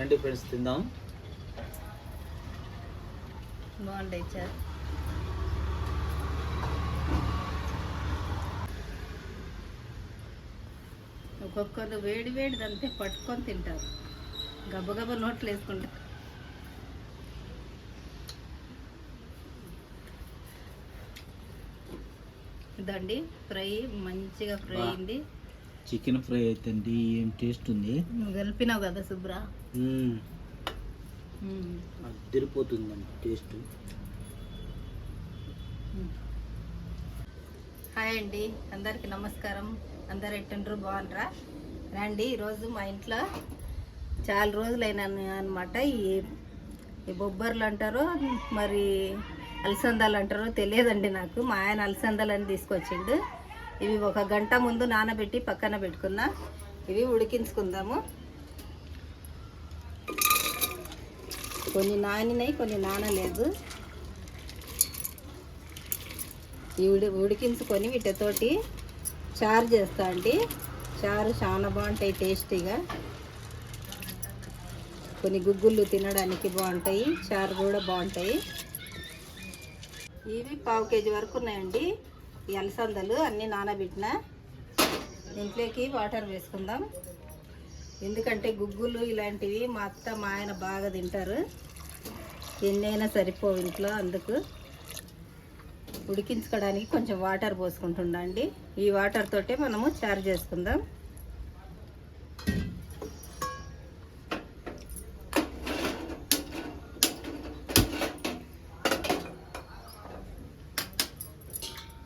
రండి ఫ్రెండ్స్ తిందాం. బాగుంటాయి సార్. ఒక్కొక్కరు వేడి వేడిదంతే పట్టుకొని తింటారు, గబగబ నోట్లు వేసుకుంటారు. ఇదండి ఫ్రై, మంచిగా ఫ్రై అయింది. చికెన్ ఫ్రై అయితే ఏం టేస్ట్ ఉంది. నువ్వు కలిపినావు కదా శుభ్ర, అదిరిపోతుందండి టేస్ట్. హాయ్ అండి, అందరికి నమస్కారం. అందరు ఎట్టుండ్రు, బాగుండ్రా? రండి, ఈరోజు మా ఇంట్లో చాలా రోజులైనా అనమాట ఈ బొబ్బర్లు అంటారో మరి అలసందాలు అంటారో తెలియదండి నాకు. మా ఆయన అలసందాలు అని తీసుకొచ్చిండు. ఇవి 1 గంట ముందు నానబెట్టి పక్కన పెట్టుకున్నా. ఇవి ఉడికించుకుందాము. కొన్ని నానినాయి, కొన్ని నానలేదు. ఇవి ఉడికించుకొని వీటితోటి చారు చేస్తా అండి. చారు చాలా బాగుంటాయి టేస్టీగా. కొన్ని గుగ్గుళ్ళు తినడానికి బాగుంటాయి, చారు కూడా బాగుంటాయి. ఇవి 1/4 కేజీ వరకు ఉన్నాయండి ఈ అలసందలు. అన్నీ నానబెట్టిన. ఇంట్లోకి వాటర్ వేసుకుందాం, ఎందుకంటే గుగ్గులు ఇలాంటివి మా అత్త మా ఆయన బాగా తింటారు. ఎన్నైనా సరిపోవు ఇంట్లో, అందుకు ఉడికించుకోవడానికి కొంచెం వాటర్ పోసుకుంటుండండి. ఈ వాటర్ తోటే మనము చారు చేసుకుందాం.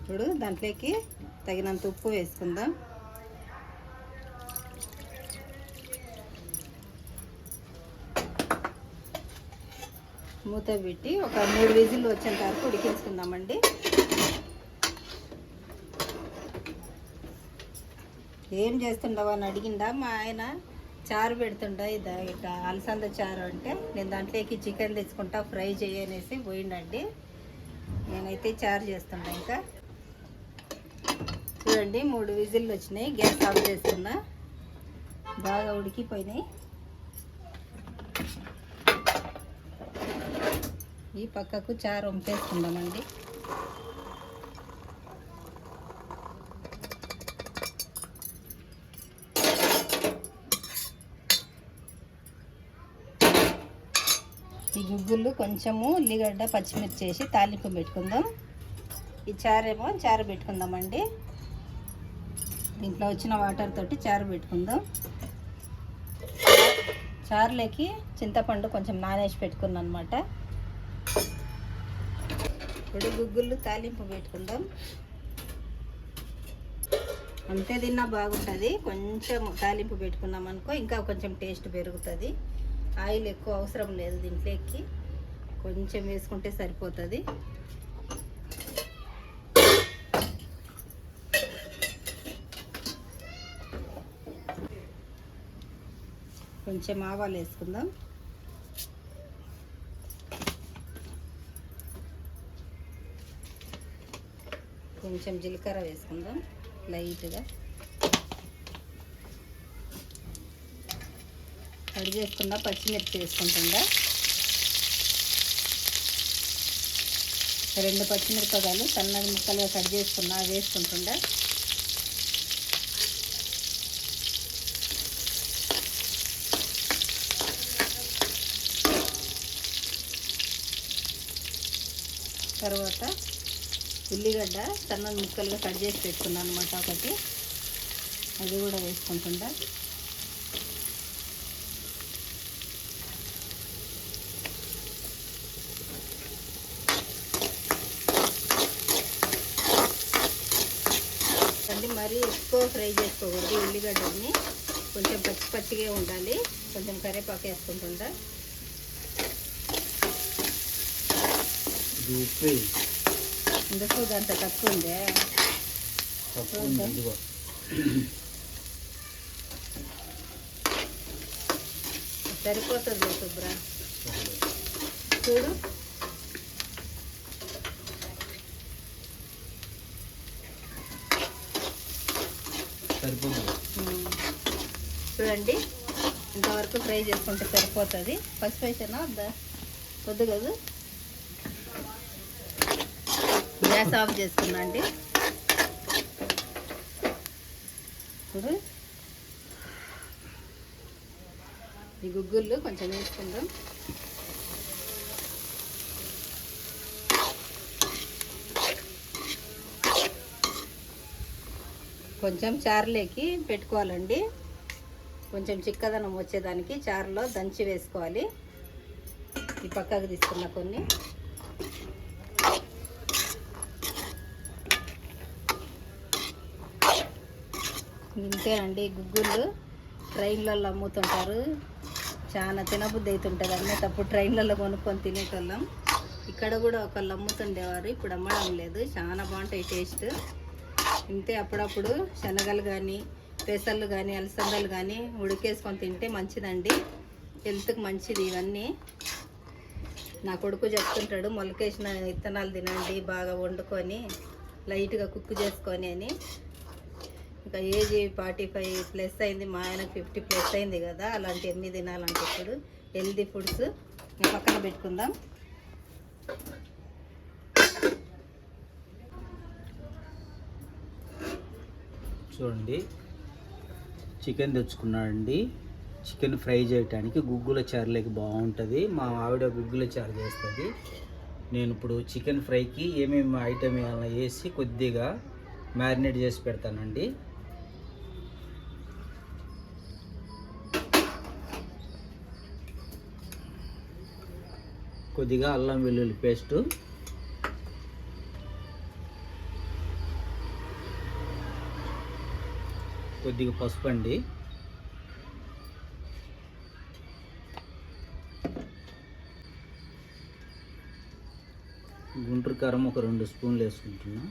ఇప్పుడు దాంట్లోకి తగినంత ఉప్పు వేసుకుందాం. మూత పెట్టి ఒక 3 విజిల్లు వచ్చేంత వరకు ఉడికించుకుందామండి. ఏం చేస్తుండవు అని అడిగిండా మా ఆయన. చారు పెడుతుండా, ఇక అలసంద చారు అంటే నేను దాంట్లోకి చికెన్ తెచ్చుకుంటా ఫ్రై చేయనేసి పోయిండండి. నేనైతే చారు చేస్తుండా. ఇంకా చూడండి 3 విజిల్లు వచ్చినాయి. గ్యాస్ ఆఫ్ చేస్తున్నా. బాగా ఉడికిపోయినాయి. ఈ పక్కకు చారు వంపేసుకుందామండి. ఈ గుగ్గులు కొంచెము ఉల్లిగడ్డ పచ్చిమిర్చి వేసి తాలింపు పెట్టుకుందాం. ఈ చారేమో చారు పెట్టుకుందామండి. దీంట్లో వచ్చిన వాటర్ తోటి చారు పెట్టుకుందాం. చారులోకి చింతపండు కొంచెం నానేసి పెట్టుకున్నాను అనమాట. ఇప్పుడు గుగ్గులు తాలింపు పెట్టుకుందాం. అంతే తిన్నా బాగుంటుంది. కొంచెం తాలింపు పెట్టుకున్నాం అనుకో ఇంకా కొంచెం టేస్ట్ పెరుగుతుంది. ఆయిల్ ఎక్కువ అవసరం లేదు దీంట్లోకి, కొంచెం వేసుకుంటే సరిపోతుంది. కొంచెం ఆవాలు వేసుకుందాం. కొంచెం జీలకర్ర వేసుకుందాం లైట్గా. కట్ చేసుకున్న పచ్చిమిర్చి వేసుకుంటుందా. 2 పచ్చిమిరపకాయలు సన్నగా ముక్కలుగా కట్ చేసుకున్నా వేసుకుంటుందా. తర్వాత ఉల్లిగడ్డ సన్నగా ముక్కలుగా కట్ చేసి పెట్టుకున్నాను అనమాట ఒకటి, అది కూడా వేసుకుంటుందా. మరీ ఎక్కువ ఫ్రై చేసుకోకూడదు. ఉల్లిగడ్డని కొంచెం పచ్చి పచ్చిగా ఉండాలి. కొంచెం కరివేపాకు వేసుకుంటుందా. ఎందుకు అంత తక్కువ ఉందే, సరిపోతుంది శుభ్ర. చూడు సరిపోతుంది. చూడండి ఇంత వరకు ఫ్రై చేసుకుంటే సరిపోతుంది. పసుపు వేసానా వద్దు కదా. గ్యాస్ ఆఫ్ చేసుకున్నా అండి. ఇప్పుడు ఈ గుగ్గుళ్ళు కొంచెం వేసుకుందాం. కొంచెం చారులోకి పెట్టుకోవాలండి. కొంచెం చిక్కదనం వచ్చేదానికి చారులో దంచి వేసుకోవాలి. ఈ పక్కకు తీసుకున్న కొన్ని ఇంతేనండి. గుగ్గుళ్ళు ట్రైన్లలో అమ్ముతుంటారు. చాలా తినబుద్ధి అవుతుంటుంది. అమ్మేటప్పుడు ట్రైన్లలో కొనుక్కొని తినేటోళ్ళం. ఇక్కడ కూడా ఒకళ్ళు అమ్ముతుండేవారు, ఇప్పుడు అమ్మడం లేదు. చాలా బాగుంటాయి టేస్ట్. ఇంతే అప్పుడప్పుడు శనగలు కానీ పెసళ్ళు కానీ అలసందలు కానీ ఉడికేసుకొని తింటే మంచిదండి. హెల్త్కి మంచిది ఇవన్నీ. నా కొడుకు చెప్తుంటాడు, మొలకేసిన విత్తనాలు తినండి బాగా వండుకొని లైట్గా కుక్ చేసుకొని అని. ఇంకా ఏజ్ 45+ అయింది, మా ఆయనకు 50+ అయింది కదా. అలాంటి ఎన్ని తినాలంటే ఇప్పుడు హెల్తీ ఫుడ్స్ పక్కన పెట్టుకుందాం. చూడండి, చికెన్ తెచ్చుకున్నాడండి. చికెన్ ఫ్రై చేయడానికి గుగ్గుల చారులోకి బాగుంటుంది. మా ఆవిడ గుగ్గుల చారు చేస్తుంది. నేను ఇప్పుడు చికెన్ ఫ్రైకి ఏమేమి ఐటమ్ వేయాలో వేసి కొద్దిగా మ్యారినేట్ చేసి పెడతానండి. కొద్దిగా అల్లం వెల్లుల్లి పేస్టు, కొద్దిగా పసుపు అండి, గుంటూరు కారం ఒక 2 స్పూన్లు వేసుకుంటున్నా,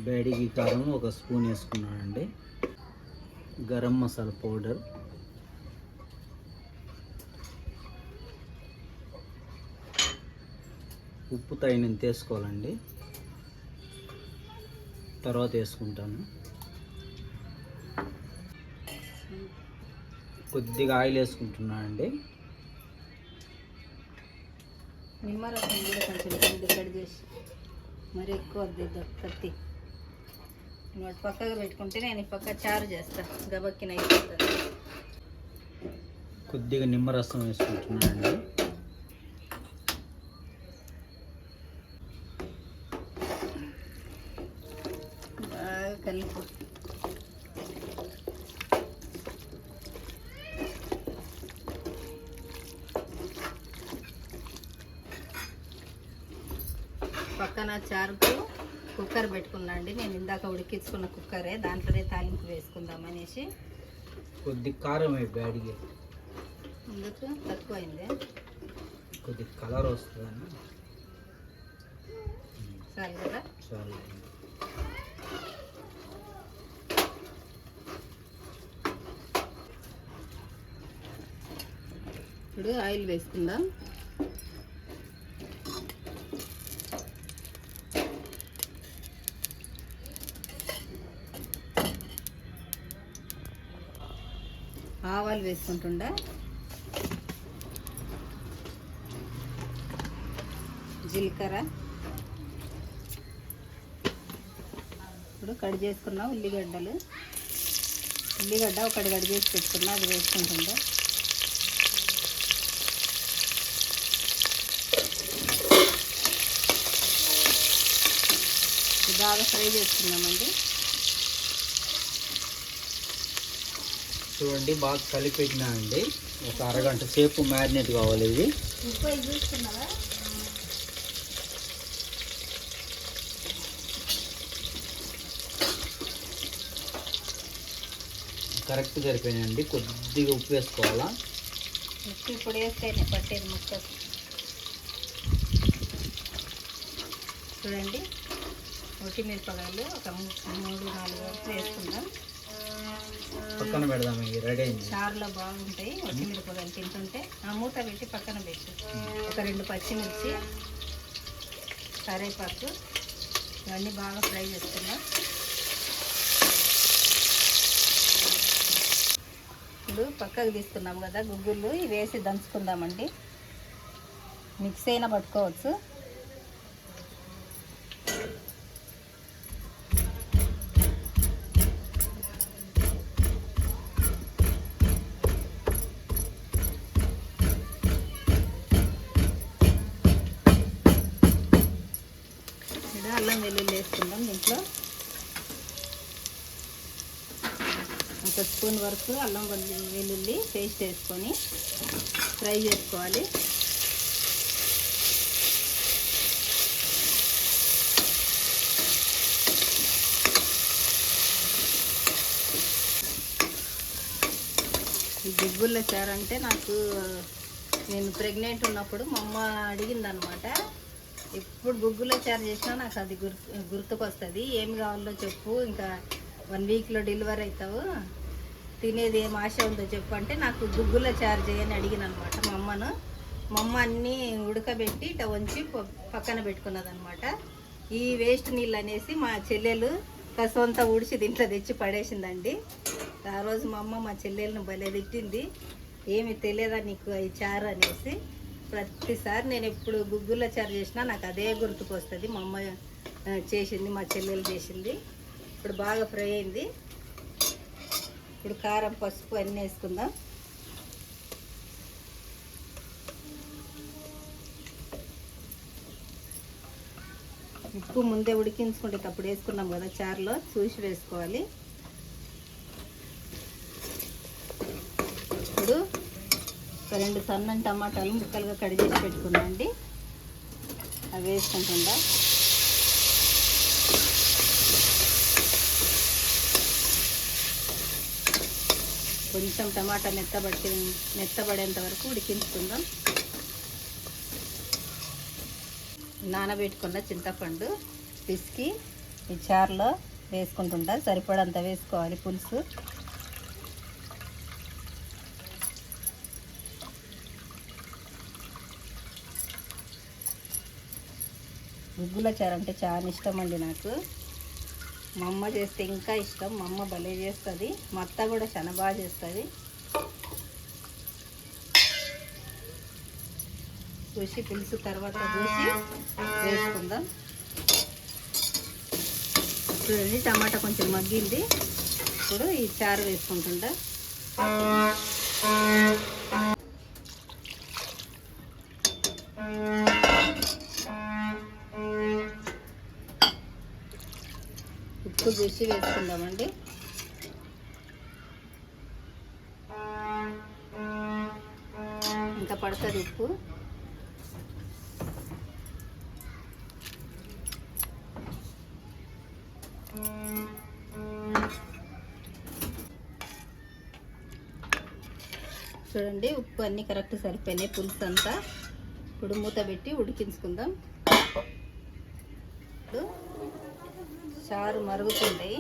బేడిగి కారం 1 స్పూన్ వేసుకున్నానండి, గరం మసాలా పౌడర్, ఉప్పు తగినంత వేసుకోవాలండి, తర్వాత వేసుకుంటాను. కొద్దిగా ఆయిల్ వేసుకుంటున్నాను అండి. నిమ్మరసం కూడా కొంచెం కట్ చేసి, మరి ఎక్కువ కత్తి వాటి పక్కగా పెట్టుకుంటే నేను ఈ పక్క చారు చేస్తాను. గబక్కిన అయిపోతుంది. కొద్దిగా నిమ్మరసం వేసుకుంటున్నానండి. కలుపు పక్కన చారుకు కుక్కర్ పెట్టుకున్నా అండి. నేను ఇందాక ఉడికించుకున్న కుక్కరే, దాంట్లోనే తాలింపు వేసుకుందాం అనేసి. కొద్ది కారం బ్యాడిగా అందుకు తక్కువైంది, కొద్ది కలర్ వస్తుందని. చాలు కదా. చాలు. ఇప్పుడు ఆయిల్ వేసుకుందాం. ఆవాలు వేసుకుంటుండా, జీలకర్ర, ఇప్పుడు కట్ చేసుకున్న ఉల్లిగడ్డ ఒకటి కట్ చేసి పెట్టుకున్నా, అది వేసుకుంటుందా. బాగా ఫ్రై చేసుకున్నామండి. చూడండి, బాగా కలిపెట్టినా అండి. ఒక అరగంట సేపు మ్యారినేట్ కావాలి. ఇది ఉప్పు చూస్తున్నావా? కరెక్ట్ సరిపోయినాయండి. కొద్దిగా ఉప్పు వేసుకోవాలా. ఉప్పు ఇప్పుడు వేస్తేనే పట్టేది ముక్క. చూడండి, మిరపకాయలు ఒక 3-4 వరకు వేసుకుందాం. పక్కన పెడదాం. ఇది రెడీ అయింది. చారులో బాగుంటాయి మిరపకాయలు తింటుంటే. మూత పెట్టి పక్కన పెట్టు. ఒక 2 పచ్చిమిర్చి, కరివేపాకు, ఇవన్నీ బాగా ఫ్రై చేసుకుందాం. ఇప్పుడు పక్కకు తీసుకున్నాం కదా గుగ్గులు, ఇవి వేసి దంచుకుందామండి. మిక్స్ అయినా పట్టుకోవచ్చు. ఇలా అల్లం వెల్లుల్లి వేసుకుందాం. దీంట్లో 1 స్పూన్ వరకు అల్లం వెల్లుల్లి పేస్ట్ వేసుకొని ఫ్రై చేసుకోవాలి. ఈ గుగ్గుళ్ళ చారు అంటే నేను ప్రెగ్నెంట్ ఉన్నప్పుడు మా అమ్మ అడిగిందనమాట. ఎప్పుడు గుగ్గుళ్ళ చారు చేసినా నాకు అది గుర్తుకొస్తుంది. ఏం కావాలో చెప్పు, ఇంకా 1 వీక్లో డెలివరీ అవుతావు, తినేది ఏం ఆశ ఉందో చెప్పు అంటే నాకు గుగ్గుళ్ళ చారు చేయని అడిగిన అనమాట మా అమ్మను. మా అమ్మ అన్నీ ఉడకబెట్టి ఇట్లా వంచి పక్కన పెట్టుకున్నదనమాట. ఈ వేస్ట్ నీళ్ళు అనేసి మా చెల్లెలు కసంతా ఊడిచి దీంట్లో తెచ్చి పడేసిందండి. ఆ రోజు మా అమ్మ మా చెల్లెలను భలే తిట్టింది, ఏమి తెలియదా నీకు ఈ చారు అనేసి. ప్రతిసారి నేను ఎప్పుడు గుగ్గుళ్ళ చారు చేసినా నాకు అదే గుర్తుకొస్తుంది. మా అమ్మ చేసింది, మా చెల్లెలు చేసింది. ఇప్పుడు బాగా ఫ్రై అయింది. ఇప్పుడు కారం, పసుపు అన్నీ వేసుకుందాం. ఉప్పు ముందే ఉడికించుకుంటే అప్పుడు వేసుకున్నాం కదా చారులో, చూసి వేసుకోవాలి. ఇప్పుడు 2 సన్నని టమాటాలు ముక్కలుగా కట్ చేసి పెట్టుకున్నాండి, అవి వేసుకుంటుందా. కొంచెం టమాటా మెత్తబడేంత వరకు ఉడికించుకుందాం. నానబెట్టుకున్న చింతపండు పిసికి ఈ చారులో వేసుకుంటుంటా. సరిపడంత వేసుకోవాలి పులుసు. గుగ్గుల చారు అంటే చాలా ఇష్టం అండి నాకు. మా అమ్మ చేస్తే ఇంకా ఇష్టం. మా అమ్మ భలే చేస్తుంది. మా అత్త కూడా చాలా బాగా చేస్తుంది. చూసి పులుసు తర్వాత చూసి వేసుకుందాం. చూడండి టమాటా కొంచెం మగ్గింది. ఇప్పుడు ఈ చారు వేసుకుంటుందా. ఉప్పు చూసి వేసుకుందామండి. ఇంకా పడుతుంది ఉప్పు. చూడండి ఉప్పు అన్నీ కరెక్ట్ సరిపోయినాయి పులుసు అంతా. ఇప్పుడు మూత పెట్టి ఉడికించుకుందాం. ఇప్పుడు చారు మరుగుతుంది.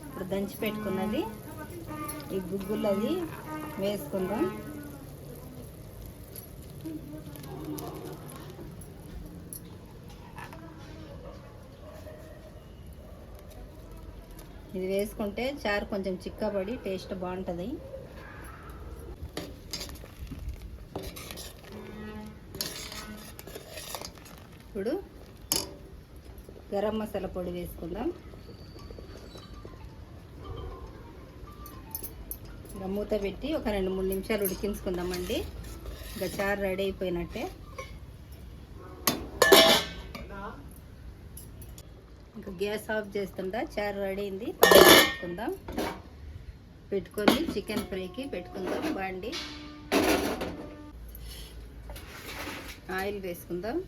ఇప్పుడు దంచి పెట్టుకున్నది ఈ గుగ్గులది వేసుకుందాం. ఇది వేసుకుంటే చారు కొంచెం చిక్కబడి టేస్ట్ బాగుంటుంది. ఇప్పుడు గరం మసాలా పొడి వేసుకుందాం. ఇంకా మూత పెట్టి ఒక 2-3 నిమిషాలు ఉడికించుకుందామండి. ఇంకా చారు రెడీ అయిపోయినట్టే. ఇంకా గ్యాస్ ఆఫ్ చేస్తుంటా. చారు రెడీ అయింది. పెట్టుకుందాం. పెట్టుకొని చికెన్ ఫ్రైకి పెట్టుకుందాం. బాండి ఆయిల్ వేసుకుందాం.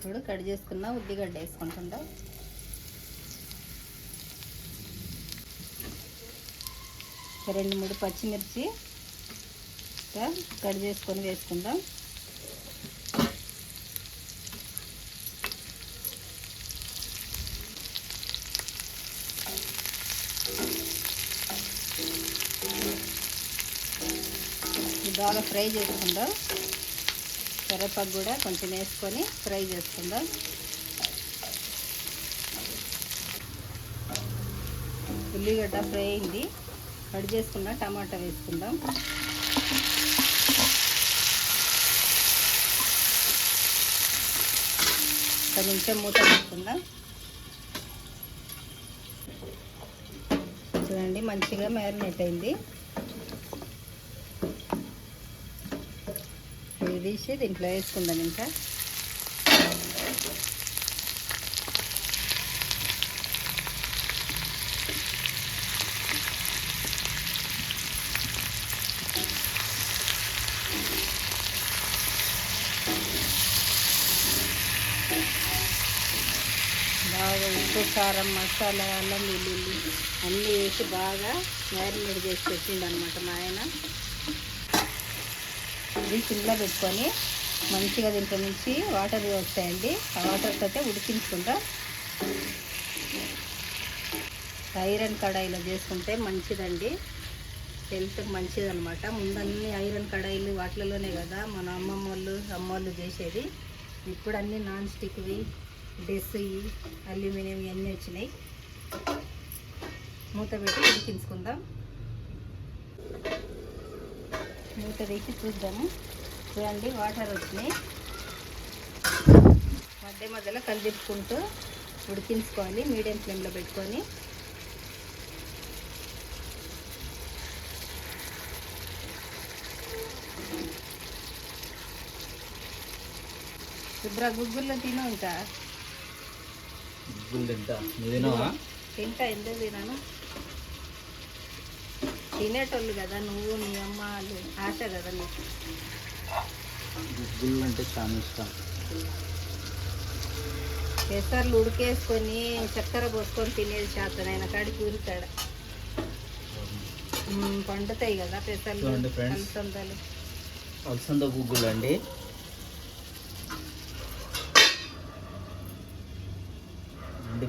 ఇప్పుడు కట్ చేసుకున్న ఉల్లిగడ్డ వేసుకుంటుందా. ఒక 2-3 పచ్చిమిర్చి కట్ చేసుకొని వేసుకుందాం. బాగా ఫ్రై చేసుకుందాం. కరివేపాకు కూడా కొంచెం వేసుకొని ఫ్రై చేసుకుందాం. ఉల్లిగడ్డ ఫ్రై అయింది. కట్ చేసుకున్న టమాటా వేసుకుందాం. ఒక నిమిషం మూత పెట్టుకుందాం. చూడండి మంచిగా మ్యారినేట్ అయింది. ఇది తీసి దీంట్లో వేసుకుందాం. ఇంకా బాగా ఉప్పు, కారం, మసాలా, అల్లం వెల్లుల్లి అన్నీ వేసి బాగా మ్యారినేట్ చేసి పెట్టిండు అనమాట మా ఆయన. ఇది సిమ్లో పెట్టుకొని మంచిగా దీంట్లో నుంచి వాటర్ వస్తాయండి. ఆ వాటర్ తోటే ఉడికించుకుంటా. ఐరన్ కడాయిలో చేసుకుంటే మంచిదండి, హెల్త్కి మంచిది అనమాట. ముందన్నీ ఐరన్ కడాయిలు వాటిలోనే కదా మన అమ్మోళ్ళు చేసేది. ఇప్పుడు అన్నీ నాన్ స్టిక్వి, డెస్వి, అల్యూమినియం ఇవన్నీ వచ్చినాయి. మూత పెట్టి ఉడికించుకుందాం. మూత తీసి చూద్దాము. చూడండి వాటర్ వచ్చినాయి. మధ్య మధ్యలో కలిదిప్పుకుంటూ ఉడికించుకోవాలి మీడియం ఫ్లేమ్లో పెట్టుకొని. శుభ్ర గుగ్గుల్లో తిను. ఇంకా గుగ్గులు తింటా, ఎందుకు తినాను? తినేటోళ్ళు కదా నువ్వు, నీ అమ్మ వాళ్ళు, ఆశ కదా నీకు. గుగ్గులు అంటే చాలా ఇష్టం. పెసర్లు ఉడికేసుకొని చక్కెర పోసుకొని తినేది శాతనైన కాడికి ఊరికాడ పండుతాయి కదా పెసర్లు, అలసందలు. అలసంద గుగ్గులు అండి.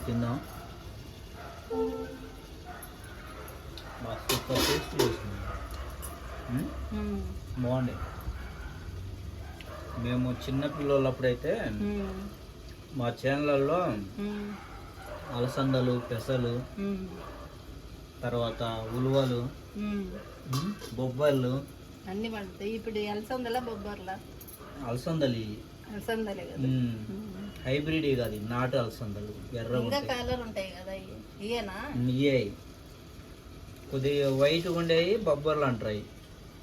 తిందాం. సూపర్ టేస్ట్ చేస్తుంది. బాగుంది. మేము చిన్నపిల్లలప్పుడైతే మా చేనులలో అలసందలు, పెసలు, తర్వాత ఉలువలు, బొబ్బర్లు అన్ని పండుతాయి. ఇప్పుడు అలసందల బొబ్బర్ల అలసందలు అలసందలే కదా, హైబ్రిడ్ కాదు, నాటు అలసందలు ఎర్ర కలర్ ఉంటాయి కదా. ఇయేనా? ఇయే కొద్దిగా వైట్ ఉండేవి బొబ్బర్లు అంటారు.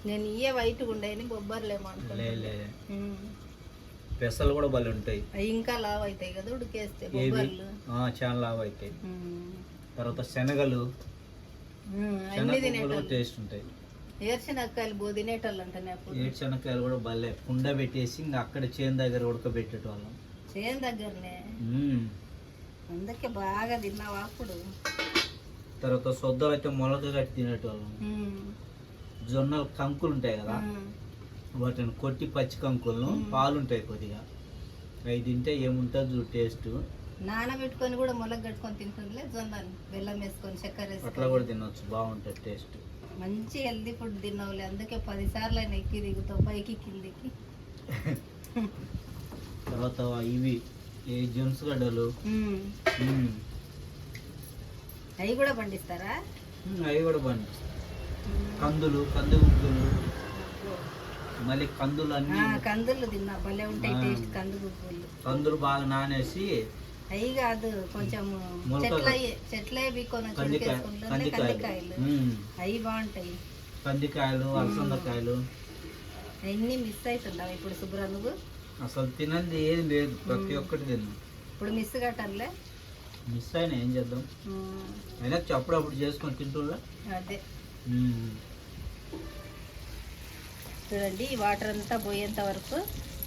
నేను ఇయే వైట్ ఉండేవి బొబ్బర్లేమో లే పెసలు కూడా భలే ఉంటాయి. ఇంకా లావ్ అవుతాయి కదా ఉడికేస్తే బొబ్బర్లు. చాలా లావ్ అవుతాయి. తర్వాత శనగలు టేస్ట్ ఉంటాయి. ఏరుశనక్కాయలు తినేటోళ్ళు అంటేనే. అప్పుడు ఏరుశనక్కాయలు కూడా భలే కుండ పెట్టేసి ఇంకా అక్కడ చేను దగ్గర ఉడకబెట్టేటోళ్ళం. చేను దగ్గరనే, అందుకే బాగా తిన్నావా అప్పుడు. తర్వాత సొద్దలు అయితే మొలక కట్టి తినేటోళ్ళం. జొన్నలు కంకులు ఉంటాయి కదా, వాటిని కొట్టి పచ్చి కంకులను పాలు ఉంటాయి కొద్దిగా, అవి తింటే ఏముంటుంది టేస్ట్. నానబెట్టుకొని కూడా మొలక కట్టుకొని తింటుందిలే జొన్నలు, బెల్లం వేసుకొని చక్కెర వేసుకొని అట్లా కూడా తినొచ్చు, బాగుంటుంది టేస్ట్. మంచి హెల్దీ ఫుడ్ తిన్నావులే, అందుకే 10 సార్లు అయినా ఎక్కి దిగుతావు పైకి కిందికి. తర్వాత ఇవి జెమ్స్ గడ్డలు, అవి కూడా పండిస్తారా? అవి కూడా పండిస్తారు. కందులు, కంది గుగ్గులు, మళ్ళీ కందులు అన్ని కందులు తిన్నా భలే ఉంటాయి టేస్ట్. కందు గుగ్గులు కందులు బాగా నానేసి, అవి కాదు కొంచెం చెట్లే బీకొని కందికాయలు, అవి బాగుంటాయి. కందికాయలు, అలసందకాయలు అన్ని మిస్ అవుతుంటావు ఇప్పుడు శుభ్ర. నువ్వు అసలు తినంది ఏది లేదు, ప్రతి ఒక్కటి తిన్నా. ఇప్పుడు మిస్ కట్టాలే. మిస్ అయినా ఏం చేద్దాం, అయినా అప్పుడప్పుడు చేసుకొని తింటున్నా. అదే చూడండి, ఈ వాటర్ అంతా పోయేంత వరకు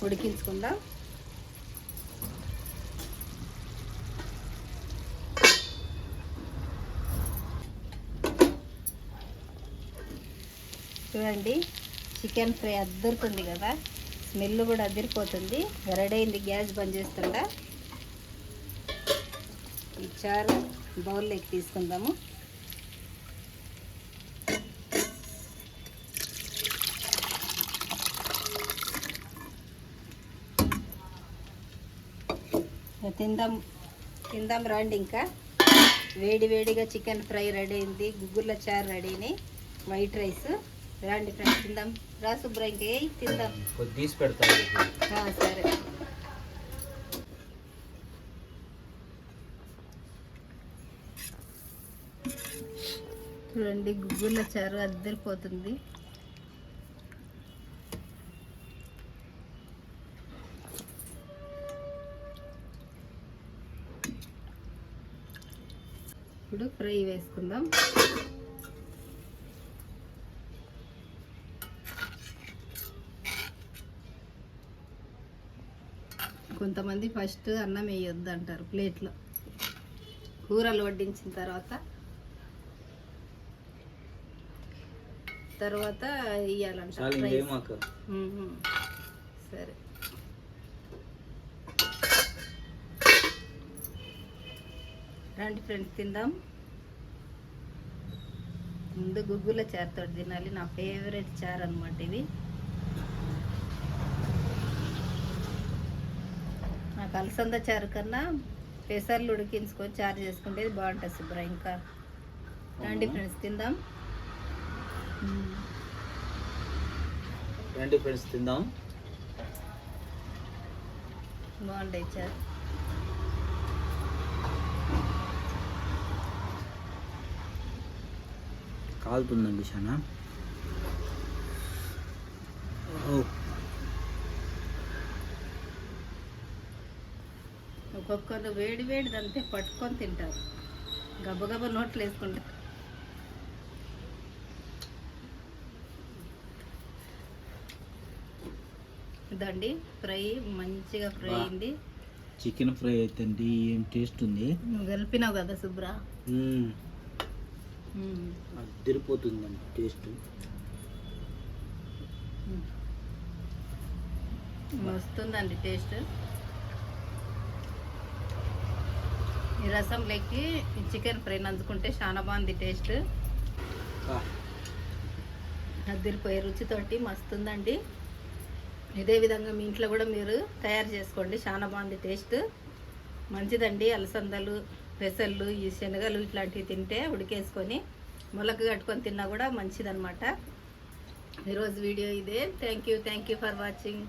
ఉడికించుకుందాం. చూడండి చికెన్ ఫ్రై అద్దరుతుంది కదా, స్మెల్ కూడా అదిరిపోతుంది. రెడీ అయింది. గ్యాస్ బంద్ చేస్తుందా. ఈ చారు బౌల్లోకి తీసుకుందాము. తిందాం రండి. ఇంకా వేడి వేడిగా చికెన్ ఫ్రై రెడీ అయింది, గుగ్గుర్ల చారు రెడీని, వైట్ రైస్. రండి ఫ్రెండ్స్ తిందాం. రా శుభ్ర ఇంకే తిందాం. తీసి పెడతాను. సరే. చూడండి గుగ్గుర్ల చారు అద్దరిపోతుంది. ఇప్పుడు ఫ్రై వేసుకుందాం. కొంతమంది ఫస్ట్ అన్నం వేయొద్దు అంటారు ప్లేట్లో, కూరలు వడ్డించిన తర్వాత వేయాలంట. సరే. రండి ఫ్రెండ్స్ తిందాం. ముందు గుగ్గుల చారుతో తినాలి, నా ఫేవరెట్ చారు అనమాట ఇది. నాకు అలసంద చారు కన్నా పెసర్లు ఉడికించుకొని చారు చేసుకుంటే బాగుంటుంది శుభ్ర. ఇంకా రండి ఫ్రెండ్స్ తిందాం. రండి ఫ్రెండ్స్ తిందాం. బాగుంటాయి చారు. కాలుతుందండి చాలా. ఒక్కొక్కరు వేడి వేడిదంతే పట్టుకొని తింటారు, గబగబ నోట్లు వేసుకుంటారు. ఇదండి ఫ్రై, మంచిగా ఫ్రై అయింది. చికెన్ ఫ్రై అయితే ఏం టేస్ట్ ఉంది. నువ్వు కలిపినావు కదా శుభ్ర, అదిరిపోతుందండి టేస్ట్. వస్తుందండి టేస్ట్. ఈ రసంలోకి చికెన్ ఫ్రై నంచుకుంటే చాలా బాగుంది టేస్ట్. అదిరిపోయే రుచితోటి మస్తుందండి. ఇదే విధంగా మీ ఇంట్లో కూడా మీరు తయారు చేసుకోండి, చాలా బాగుంది టేస్ట్. మంచిదండి. అలసందలు, పెసళ్ళు, ఈ శనగలు ఇట్లాంటివి తింటే ఉడికేసుకొని మొలక కట్టుకొని తిన్నా కూడా మంచిదన్నమాట. ఈరోజు వీడియో ఇదే. Thank you for watching.